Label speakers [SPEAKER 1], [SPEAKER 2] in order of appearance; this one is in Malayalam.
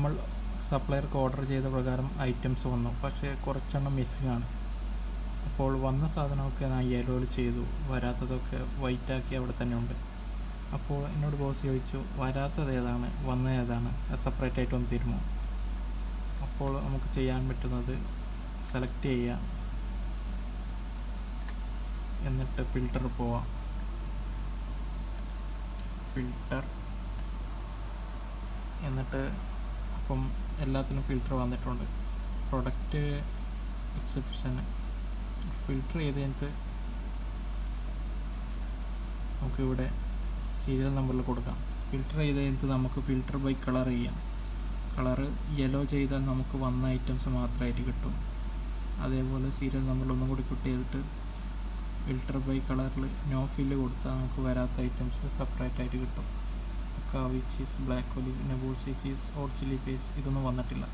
[SPEAKER 1] നമ്മൾ സപ്ലയർക്ക് ഓർഡർ ചെയ്ത പ്രകാരം ഐറ്റംസ് വന്നു, പക്ഷേ കുറച്ചെണ്ണം മിസ്സിംഗ് ആണ്. അപ്പോൾ വന്ന സാധനമൊക്കെ ഞാൻ യെല്ലോയിൽ ചെയ്തു, വരാത്തതൊക്കെ വൈറ്റാക്കി അവിടെ തന്നെ ഉണ്ട്. അപ്പോൾ എന്നോട് ബോസ് ചോദിച്ചു, വരാത്തത് ഏതാണ്, വന്നത് ഏതാണ്, സെപ്പറേറ്റ് ആയിട്ട് ഒന്ന് തരുമോ? അപ്പോൾ നമുക്ക് ചെയ്യാൻ പറ്റുന്നത് സെലക്ട് ചെയ്യുക, എന്നിട്ട് ഫിൽറ്റർ പോവാം. ഫിൽറ്റർ എന്നിട്ട് അപ്പം എല്ലാത്തിനും ഫിൽറ്റർ വന്നിട്ടുണ്ട്. പ്രൊഡക്റ്റ് എക്സെപ്ഷൻ ഫിൽറ്റർ ചെയ്ത് കഴിഞ്ഞിട്ട് നമുക്കിവിടെ സീരിയൽ നമ്പറിൽ കൊടുക്കാം. ഫിൽറ്റർ ചെയ്ത് കഴിഞ്ഞിട്ട് നമുക്ക് ഫിൽറ്റർ ബൈ കളർ ചെയ്യാം. കളറ് യെല്ലോ ചെയ്താൽ നമുക്ക് വന്ന ഐറ്റംസ് മാത്രമായിട്ട് കിട്ടും. അതേപോലെ സീരിയൽ നമ്പറിൽ ഒന്നും കൂടി കിട്ട് ചെയ്തിട്ട് ഫിൽറ്റർ ബൈ കളറിൽ നോ ഫില്ല് കൊടുത്താൽ നമുക്ക് വരാത്ത ഐറ്റംസ് സെപ്പറേറ്റ് ആയിട്ട് കിട്ടും. കാവി cheese, black olive, Nabulsi cheese, hot chilli paste ഇതൊന്നും വന്നിട്ടില്ല.